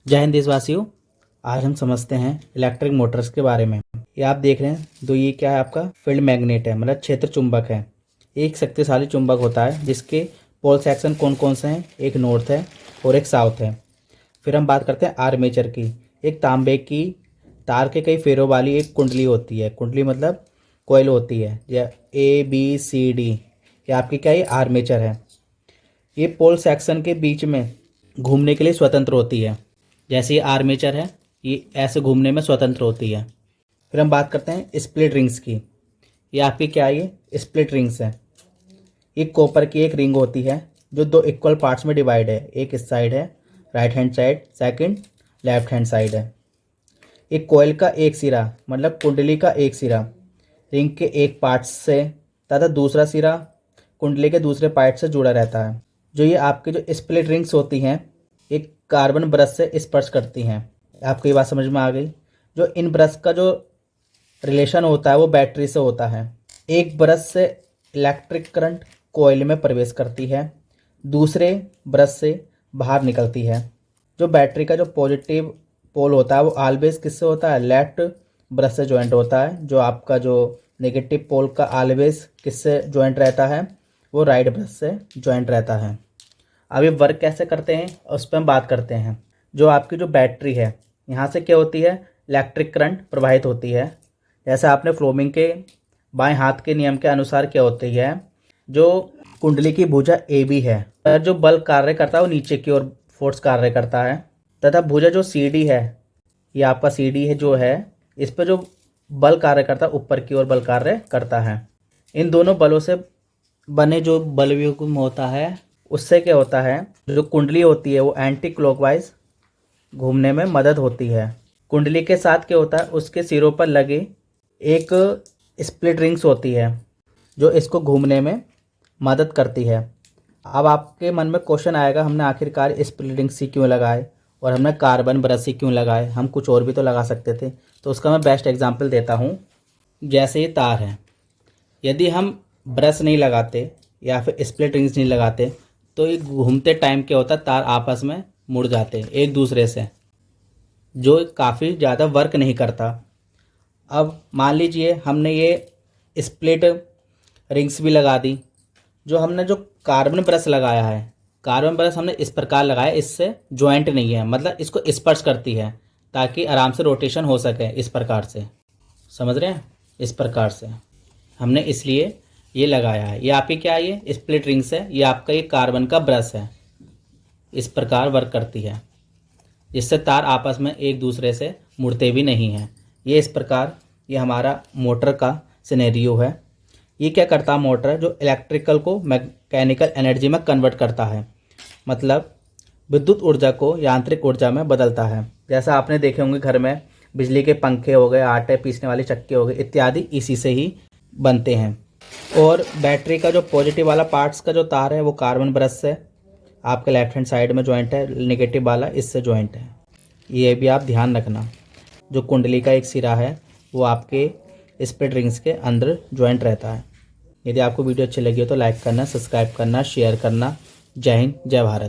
जय हिंद देशवासियों। आज हम समझते हैं इलेक्ट्रिक मोटर्स के बारे में। ये आप देख रहे हैं तो ये क्या है, आपका फील्ड मैग्नेट है, मतलब क्षेत्र चुंबक है। एक शक्तिशाली चुंबक होता है जिसके पोल सेक्शन कौन कौन से हैं, एक नॉर्थ है और एक साउथ है। फिर हम बात करते हैं आर्मेचर की। एक तांबे की तार के कई फेरों वाली एक कुंडली होती है। कुंडली मतलब कोयल होती है, या ABCD, ये आपकी क्या, ये आर्मेचर है। ये पोल सेक्शन के बीच में घूमने के लिए स्वतंत्र होती है। जैसे ये आर्मेचर है, ये ऐसे घूमने में स्वतंत्र होती है। फिर हम बात करते हैं स्प्लिट रिंग्स की। ये आपकी क्या है, ये स्प्लिट रिंग्स है। ये कॉपर की एक रिंग होती है जो दो इक्वल पार्ट्स में डिवाइड है। एक इस साइड है right hand side, second left hand side है। एक कोयल का एक सिरा मतलब कुंडली का एक सिरा रिंग के एक पार्ट से तथा दूसरा सिरा कुंडली के दूसरे पार्ट से जुड़ा रहता है। जो ये आपके जो स्प्लिट रिंग्स होती हैं, एक कार्बन ब्रश से स्पर्श करती हैं। आपको ये बात समझ में आ गई। जो इन ब्रश का जो रिलेशन होता है वो बैटरी से होता है। एक ब्रश से इलेक्ट्रिक करंट कॉइल में प्रवेश करती है, दूसरे ब्रश से बाहर निकलती है। जो बैटरी का जो पॉजिटिव पोल होता है वो ऑलवेज किससे होता है, लेफ्ट ब्रश से ज्वाइंट होता है। जो आपका जो नेगेटिव पोल का ऑलवेज किससे ज्वाइंट रहता है, वो राइट ब्रश से ज्वाइंट रहता है। अब ये वर्क कैसे करते हैं उस पर हम बात करते हैं। जो आपकी जो बैटरी है, यहाँ से क्या होती है, इलेक्ट्रिक करंट प्रवाहित होती है। जैसे आपने फ्लोमिंग के बाएं हाथ के नियम के अनुसार क्या होती है, जो कुंडली की भुजा AB है, जो बल कार्य करता है वो नीचे की ओर फोर्स कार्य करता है। तथा भुजा जो CD है, ये आपका CD है जो है, इस पर जो बल कार्य करता है ऊपर की ओर बल कार्य करता है। इन दोनों बलों से बने जो बलव्यूह होता है, उससे क्या होता है, जो कुंडली होती है वो एंटी क्लॉकवाइज घूमने में मदद होती है। कुंडली के साथ क्या होता है, उसके सिरों पर लगे एक स्प्लिट रिंग्स होती है जो इसको घूमने में मदद करती है। अब आपके मन में क्वेश्चन आएगा, हमने आखिरकार स्प्लिट रिंग्स ही क्यों लगाए और हमने कार्बन ब्रश ही क्यों लगाए, हम कुछ और भी तो लगा सकते थे। तो उसका मैं बेस्ट एग्जांपल देता हूँ। जैसे ये तार है, यदि हम ब्रश नहीं लगाते या फिर स्प्लिट रिंग्स नहीं लगाते तो ये घूमते टाइम क्या होता है, तार आपस में मुड़ जाते एक दूसरे से, जो काफ़ी ज़्यादा वर्क नहीं करता। अब मान लीजिए हमने ये स्प्लिट रिंग्स भी लगा दी। जो हमने जो कार्बन ब्रश लगाया है, कार्बन ब्रश हमने इस प्रकार लगाया, इससे ज्वाइंट नहीं है, मतलब इसको स्पर्श करती है ताकि आराम से रोटेशन हो सके। इस प्रकार से समझ रहे हैं, इस प्रकार से हमने इसलिए ये लगाया है। ये आपकी क्या है, ये स्प्लिट रिंग्स है, ये आपका ये कार्बन का ब्रश है। इस प्रकार वर्क करती है जिससे तार आपस में एक दूसरे से मुड़ते भी नहीं हैं। ये इस प्रकार ये हमारा मोटर का सिनेरियो है। ये क्या करता है, मोटर जो इलेक्ट्रिकल को मैकेनिकल एनर्जी में कन्वर्ट करता है, मतलब विद्युत ऊर्जा को यांत्रिक ऊर्जा में बदलता है। जैसा आपने देखे होंगे घर में बिजली के पंखे हो गए, आटे पीसने वाले चक्के हो गए इत्यादि, इसी से ही बनते हैं। और बैटरी का जो पॉजिटिव वाला पार्ट्स का जो तार है वो कार्बन ब्रश से आपके लेफ्ट हैंड साइड में ज्वाइंट है, नेगेटिव वाला इससे ज्वाइंट है। ये भी आप ध्यान रखना। जो कुंडली का एक सिरा है वो आपके स्प्लिट रिंग्स के अंदर ज्वाइंट रहता है। यदि आपको वीडियो अच्छी लगी हो तो लाइक करना, सब्सक्राइब करना, शेयर करना। जय हिंद, जय भारत।